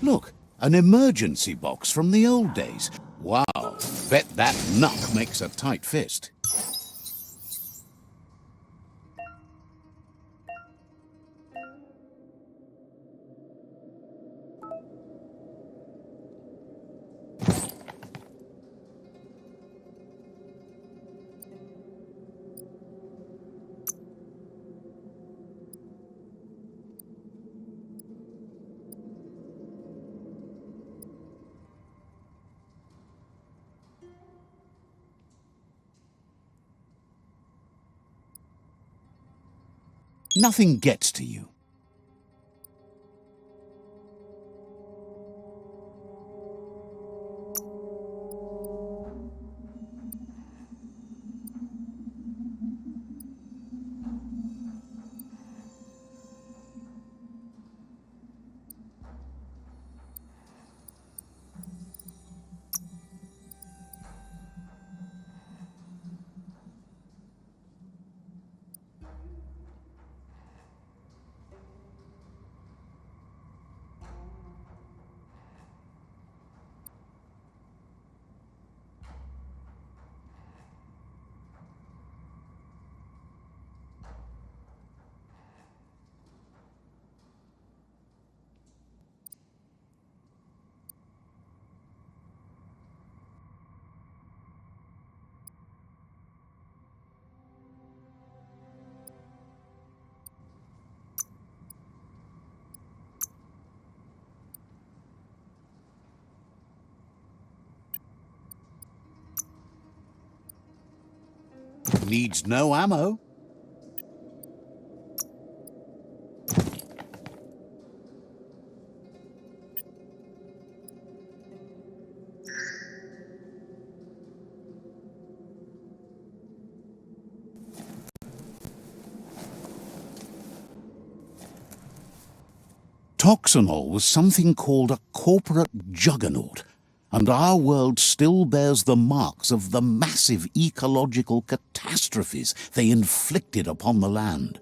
Look, an emergency box from the old days. Wow, bet that knuck makes a tight fist. Nothing gets to you. Needs no ammo. Toxanol was something called a corporate juggernaut, and our world still bears the marks of the massive ecological catastrophes they inflicted upon the land.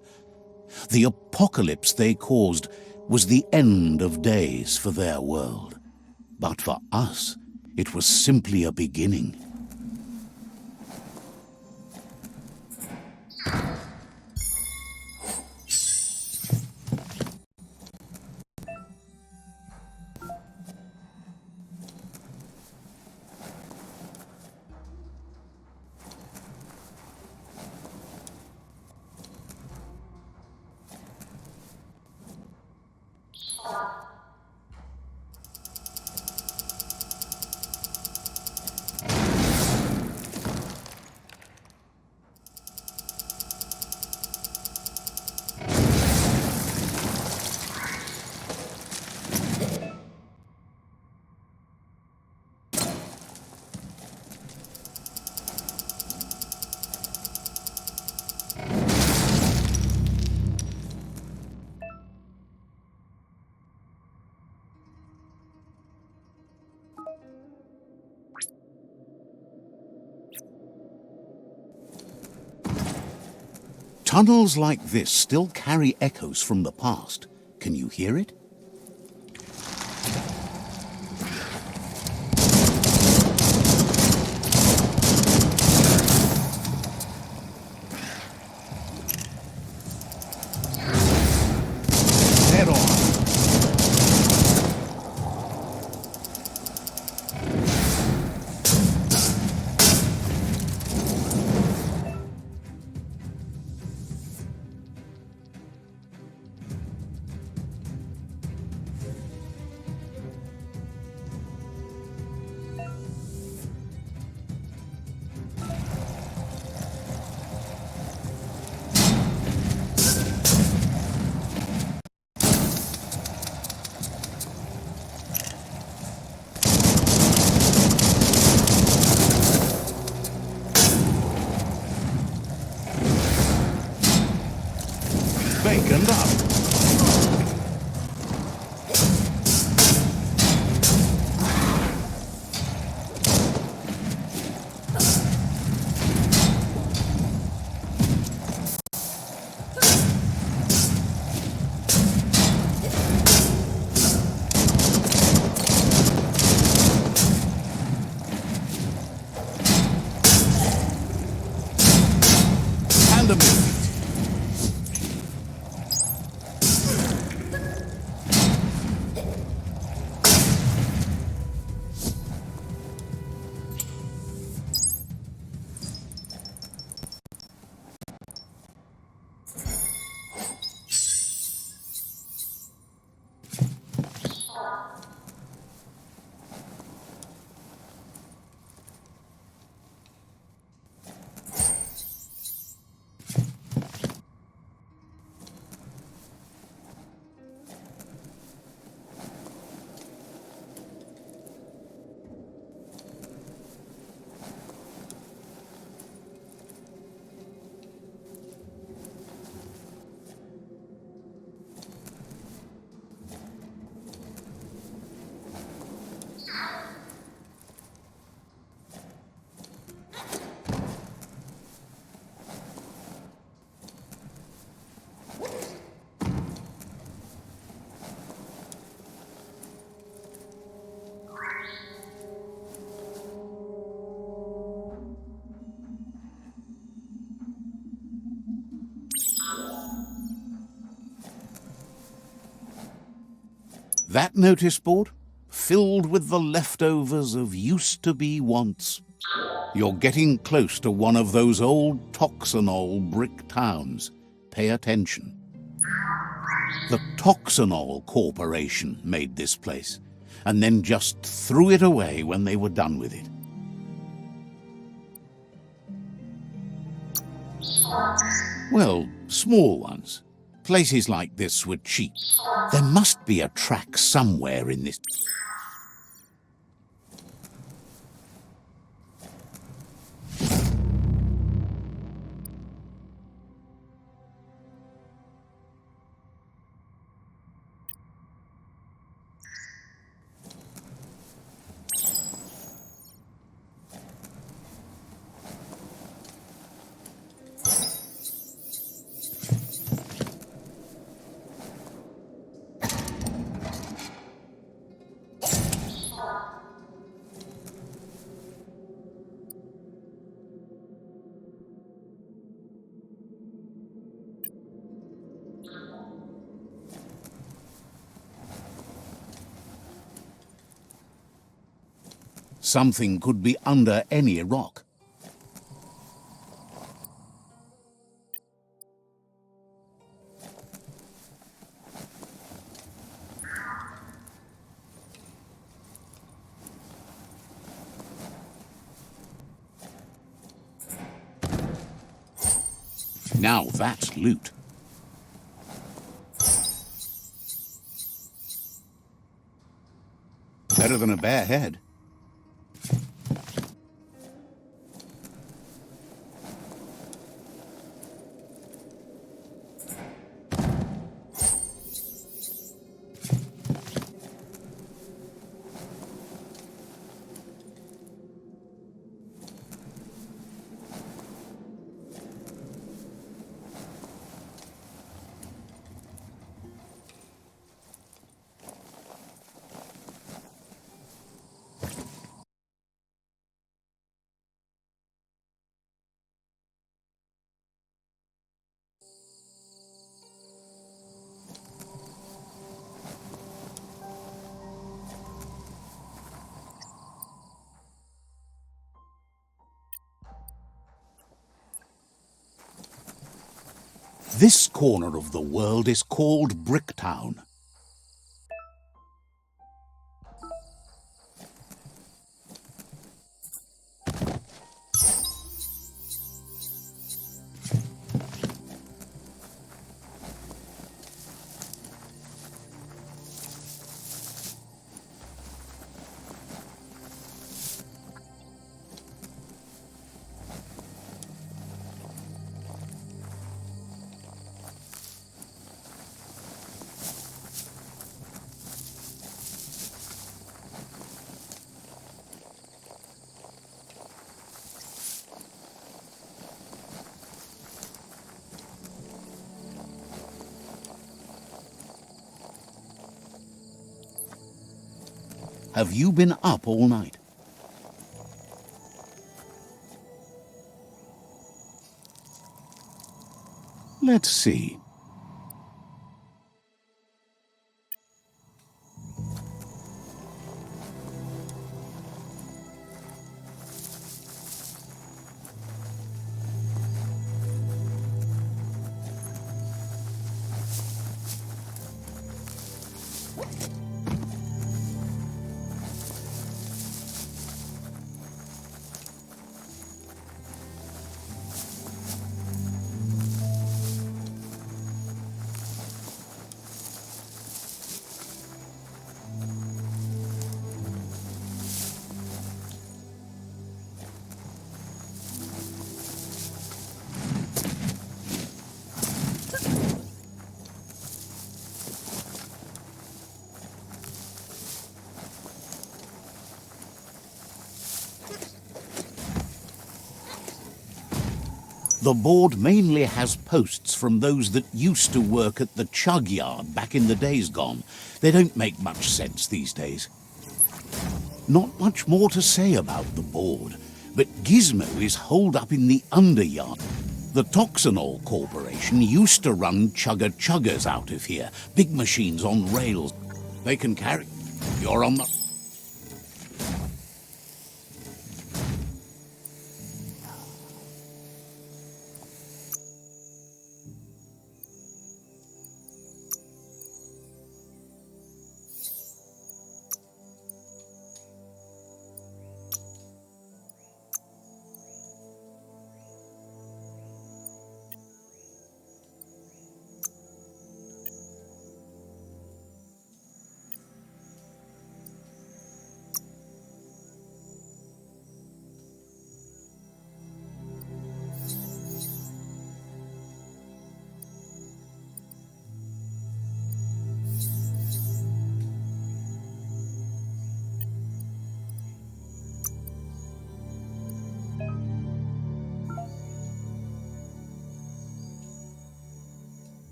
The apocalypse they caused was the end of days for their world. But for us, it was simply a beginning. Tunnels like this still carry echoes from the past. Can you hear it? Head on. Baconed up. That notice board, filled with the leftovers of used-to-be wants. You're getting close to one of those old Toxanol brick towns. Pay attention. The Toxanol Corporation made this place, and then just threw it away when they were done with it. Well, small ones. Places like this were cheap. There must be a track somewhere in this. Something could be under any rock. Now that's loot. Better than a bare head. This corner of the world is called Bricktown. Have you been up all night? Let's see. The board mainly has posts from those that used to work at the chug yard back in the days gone. They don't make much sense these days. Not much more to say about the board, but Gizmo is holed up in the underyard. The Toxanol Corporation used to run chugger-chuggers out of here, big machines on rails. They can carry. You're on the...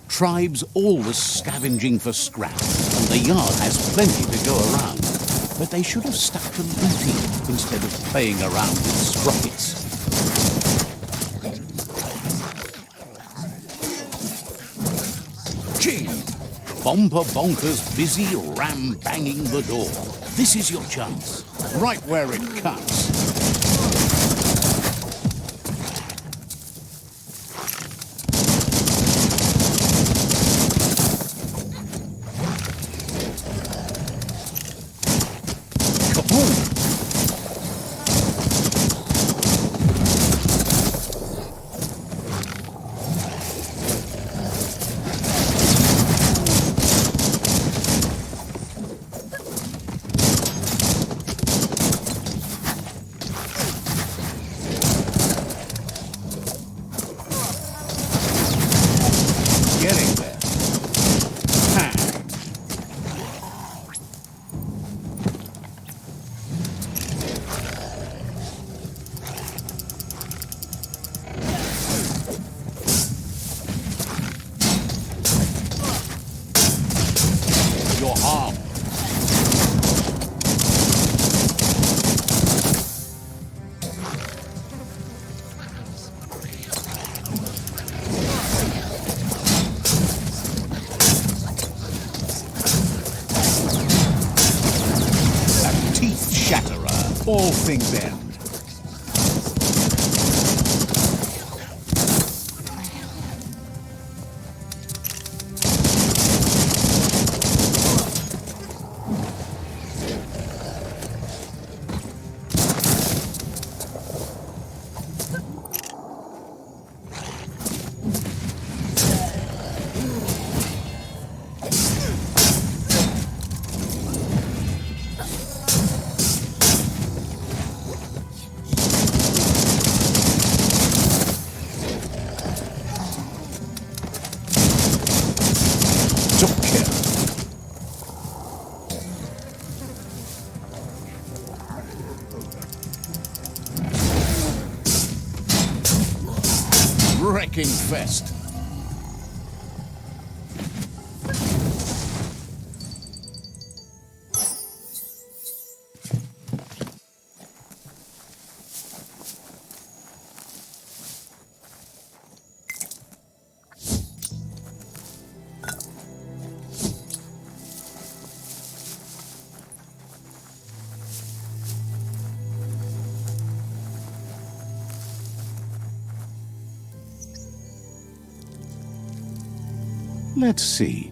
Tribes always scavenging for scrap, and the yard has plenty to go around. But they should have stuck to looting instead of playing around with sprockets. Gee! Bomper Bonker's busy ram-banging the door. This is your chance, right where it cuts. All things end. wrecking fest. Let's see.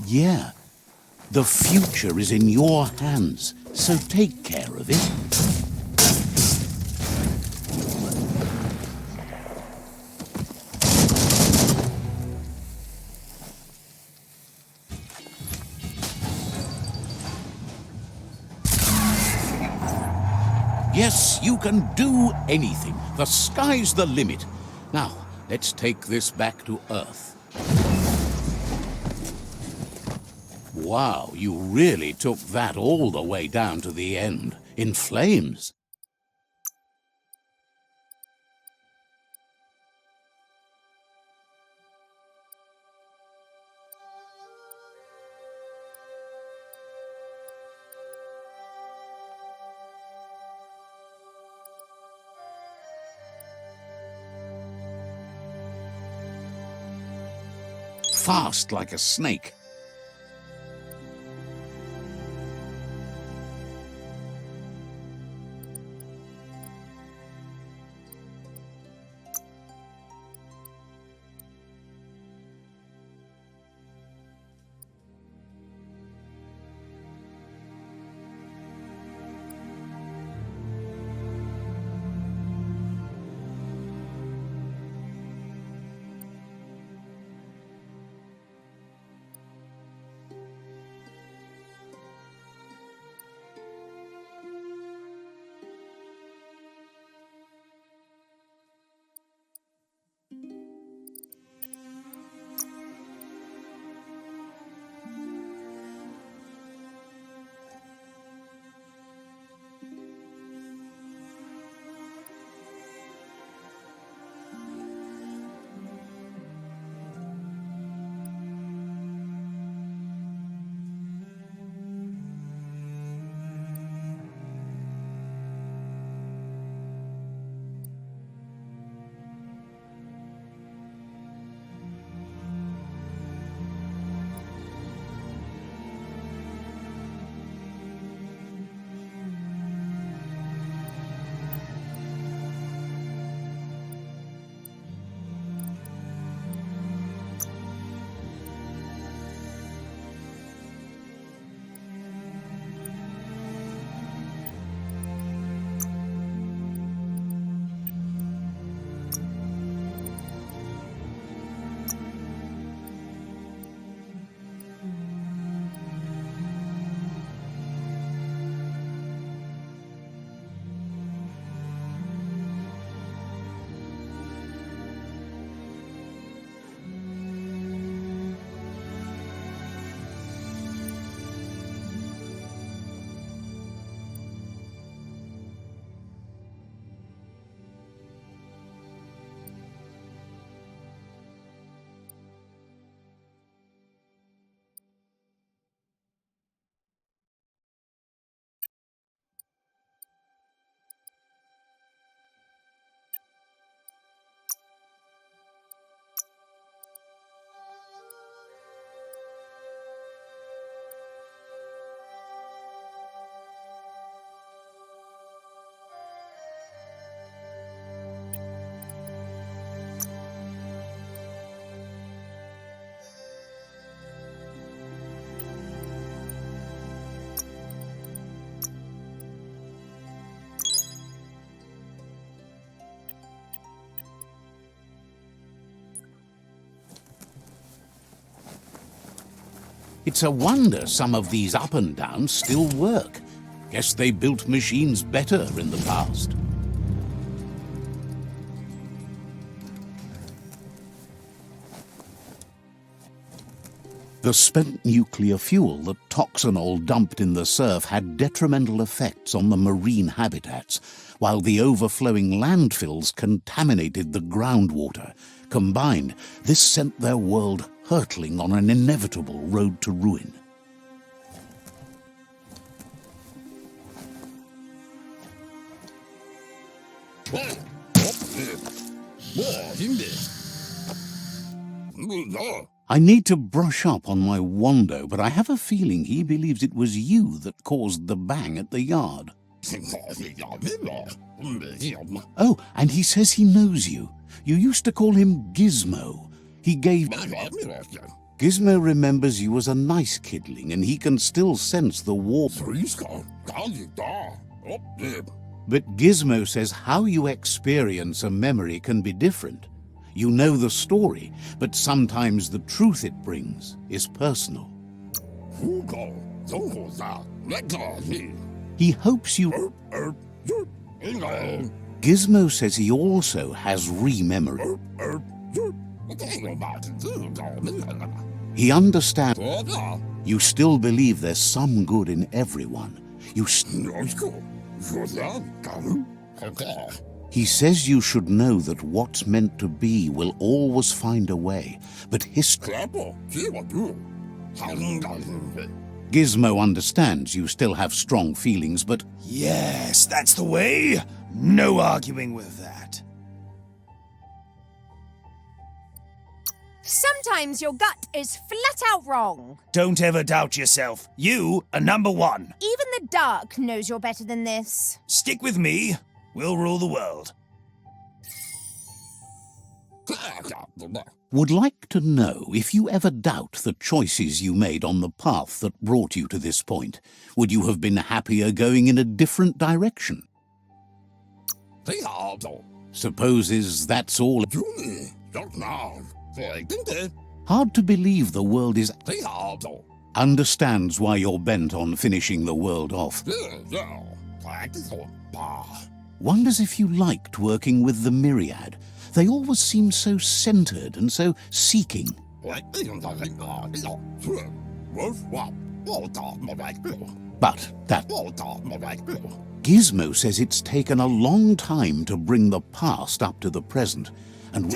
Yeah, the future is in your hands, so take care of it. Yes, you can do anything. The sky's the limit. Now, let's take this back to Earth. Wow, you really took that all the way down to the end, in flames. Fast like a snake. It's a wonder some of these up and downs still work. Guess they built machines better in the past. The spent nuclear fuel that Toxanol dumped in the surf had detrimental effects on the marine habitats, while the overflowing landfills contaminated the groundwater. Combined, this sent their world hurtling on an inevitable road to ruin. I need to brush up on my Wando, but I have a feeling he believes it was you that caused the bang at the yard. Oh, and he says he knows you. You used to call him Gizmo. Gizmo remembers you as a nice kidling, and he can still sense the war. But Gizmo says how you experience a memory can be different. You know the story, but sometimes the truth it brings is personal. He hopes you... Gizmo says he also has re-memory. He understands you still believe there's some good in everyone. He says you should know that what's meant to be will always find a way, but history... Gizmo understands you still have strong feelings, but... Yes, that's the way. No arguing with that. Sometimes your gut is flat out wrong. Don't ever doubt yourself. You are number one. Even the dark knows you're better than this. Stick with me. We'll rule the world. Would like to know if you ever doubt the choices you made on the path that brought you to this point. Would you have been happier going in a different direction? Supposes that's all. Hard to believe the world is... Understands why you're bent on finishing the world off. Wonders if you liked working with the Myriad. They always seem so centered and so seeking. But that... Gizmo says it's taken a long time to bring the past up to the present, and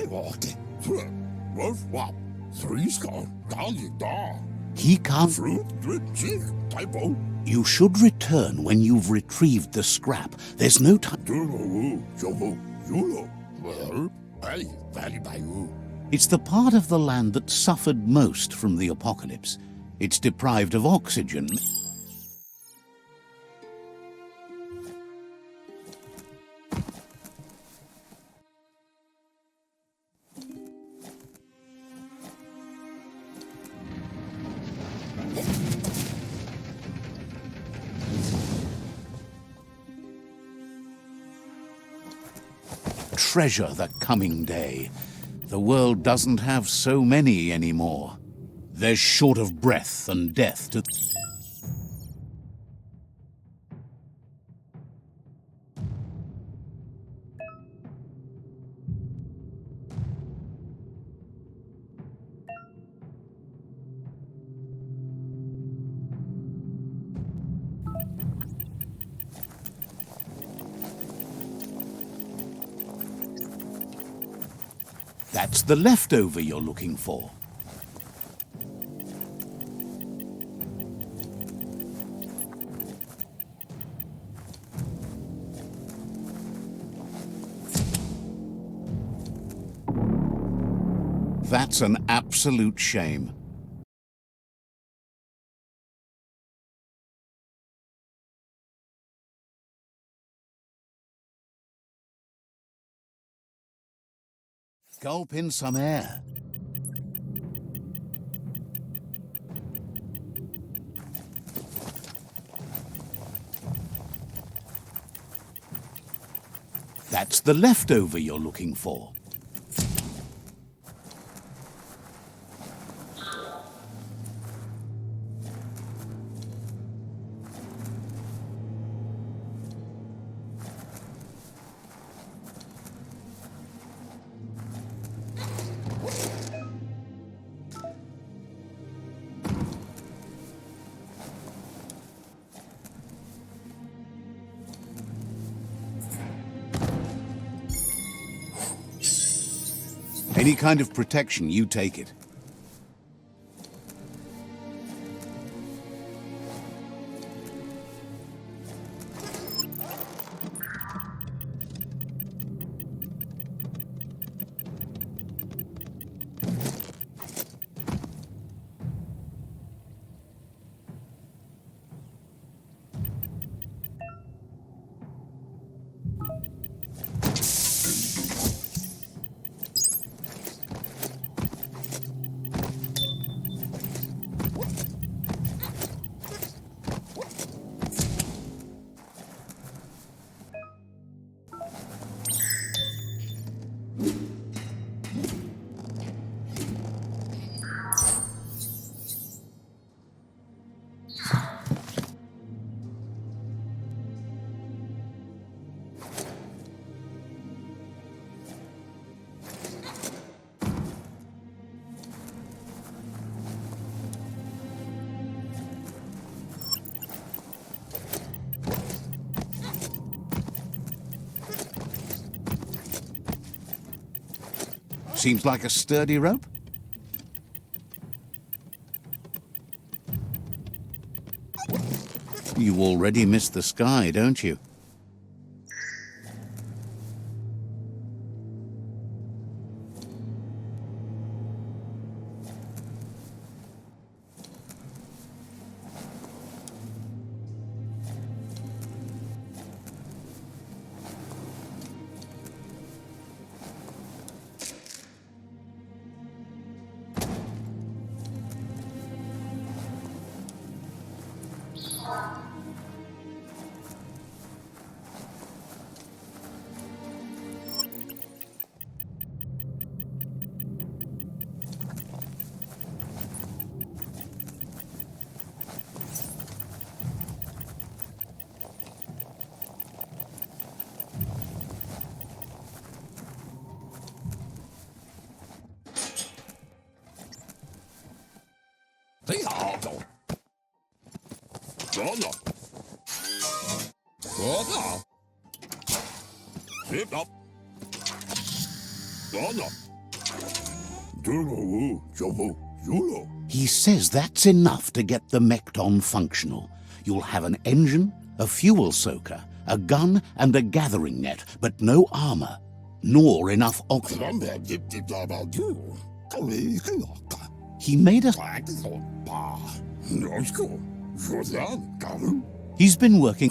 he can't... You should return when you've retrieved the scrap. There's no time... It's the part of the land that suffered most from the apocalypse. It's deprived of oxygen. Treasure the coming day. The world doesn't have so many anymore. They're short of breath and death to... That's the leftover you're looking for. That's an absolute shame. Gulp in some air. That's the leftover you're looking for. Any kind of protection, you take it. Seems like a sturdy rope. You already missed the sky, don't you? He says that's enough to get the Mekton functional. You'll have an engine, a fuel soaker, a gun, and a gathering net, but no armor, nor enough oxygen. He made a... He's been working...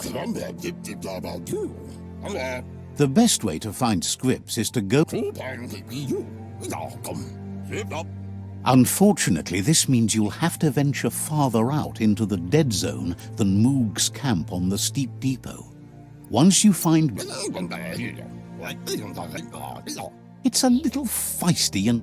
The best way to find scripts is to go... Unfortunately, this means you'll have to venture farther out into the dead zone than Moog's camp on the steep depot. Once you find... It's a little feisty and...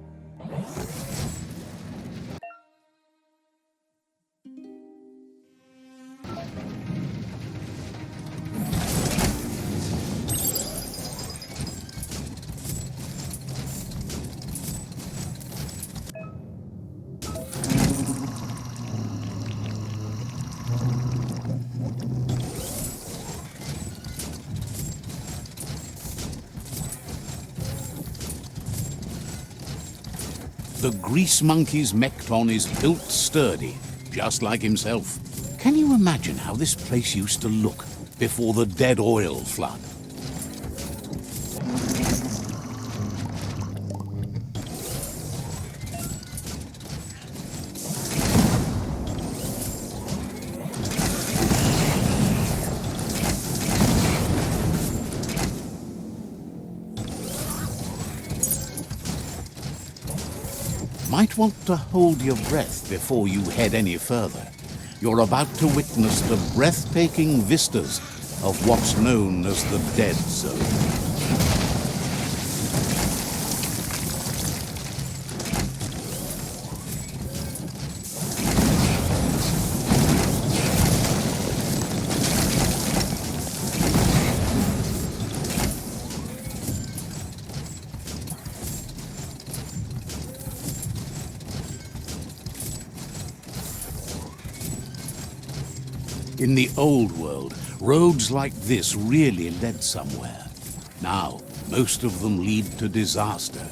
The grease monkey's Mekton is built sturdy, just like himself. Can you imagine how this place used to look before the dead oil flood? Might want to hold your breath before you head any further. You're about to witness the breathtaking vistas of what's known as the Dead Zone. In the old world, roads like this really led somewhere. Now, most of them lead to disaster.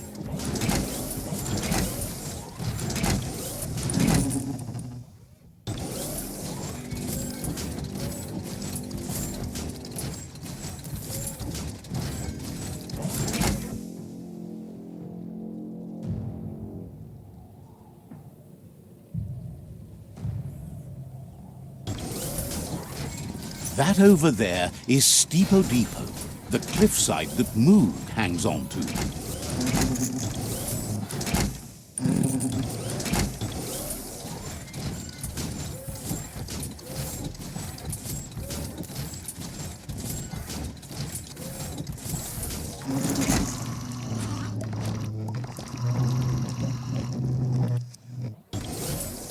That over there is Steepo Depot, the cliffside that Moog hangs on to.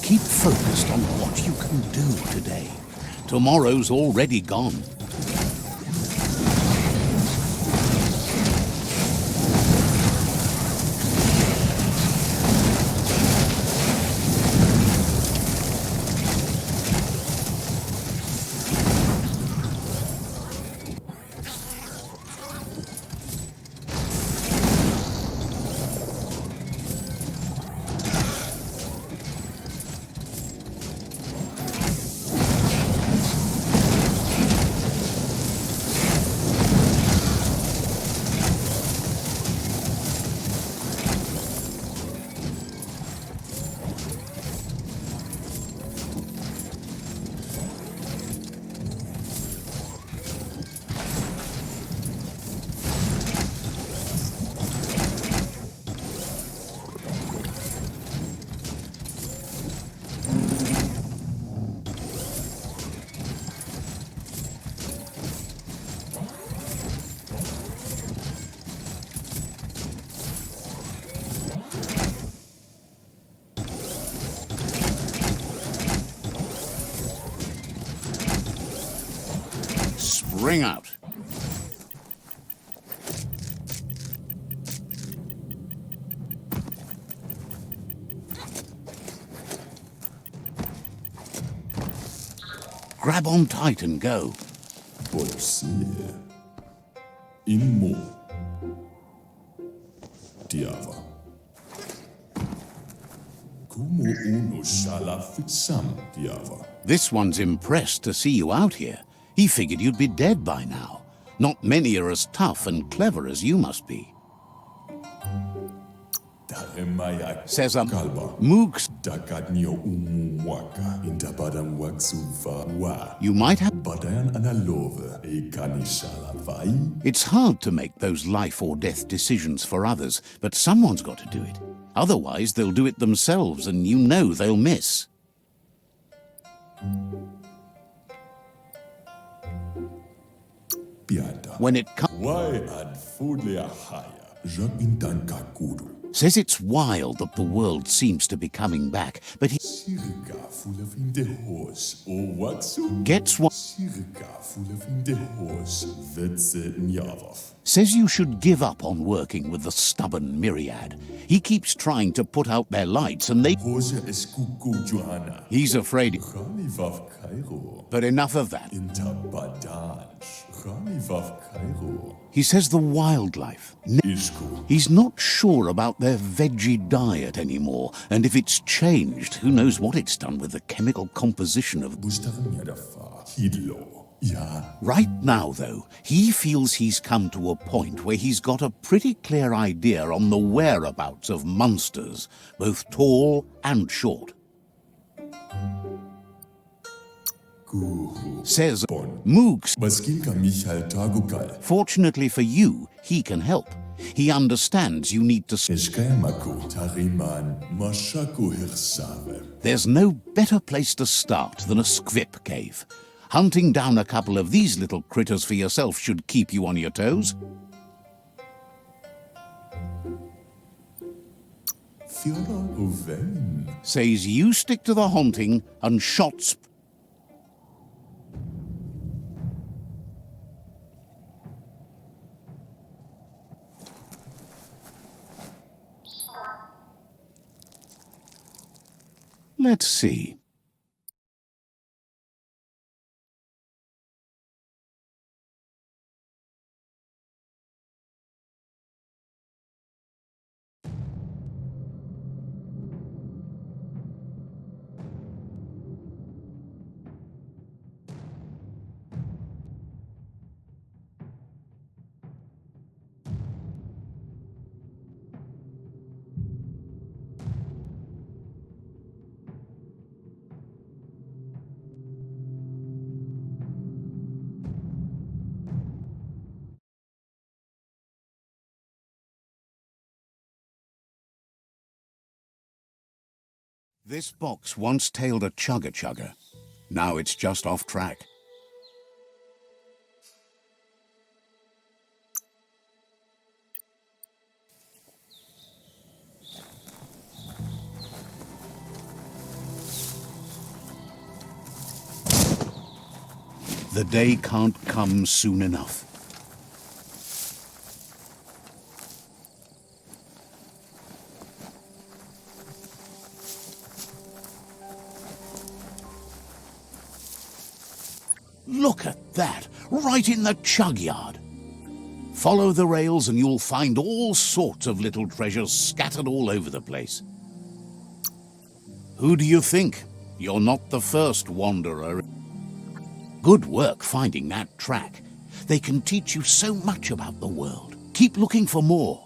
Keep focused on what you can do today. Tomorrow's already gone. Spring out. Grab on tight and go. Polsje. In mo. Tiava. Como uno shala fitsam, Tiava. This one's impressed to see you out here. He figured you'd be dead by now. Not many are as tough and clever as you must be. Says Kalba. Moogs. Dakadnio umwaka. Intapadam waksuva wa. You might have... Badayan analove. Ekanishala vai. It's hard to make those life or death decisions for others, but someone's got to do it. Otherwise, they'll do it themselves, and you know they'll miss. Pianta. When it comes... Why ad fudlea haya. Jacques intan kakuru. Says it's wild that the world seems to be coming back, but he Sirika full of in the horse. O waksu. gets what... Sirika full of in the horse. That's Nyavov. Says you should give up on working with the stubborn myriad. He keeps trying to put out their lights and they... Rosa eskuku Johanna. He's afraid... Ranivav Cairo. But enough of that. Intabadanj. Ranivav Cairo. He says the wildlife... Isku. He's not sure about their veggie diet anymore, and if it's changed, who knows what it's done with the chemical composition of... Bustarinadafa. Hidlo. Ja. Right now, though, he feels he's come to a point where he's got a pretty clear idea on the whereabouts of monsters, both tall and short. Guru. Says Bon. Moogs. Baskinka Michal Tagukal. Fortunately for you, he can help. He understands you need to... Eskayamaku Tariman Mashaku Hirsave. There's no better place to start than a squip cave. Hunting down a couple of these little critters for yourself should keep you on your toes. Fiora Uven. Says you stick to the haunting and shots... Let's see. This box once tailed a chugga-chugga. Now it's just off track. The day can't come soon enough. Look at that, right in the chug yard. Follow the rails and you'll find all sorts of little treasures scattered all over the place. Who do you think? You're not the first wanderer. Good work finding that track. They can teach you so much about the world. Keep looking for more.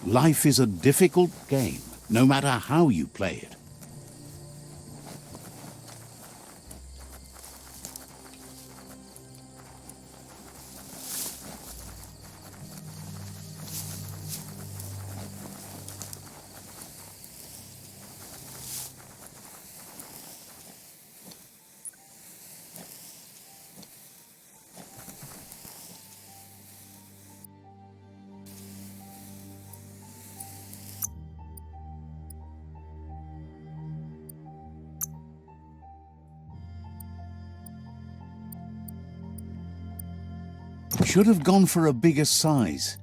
Life is a difficult game, no matter how you play it. Should have gone for a bigger size.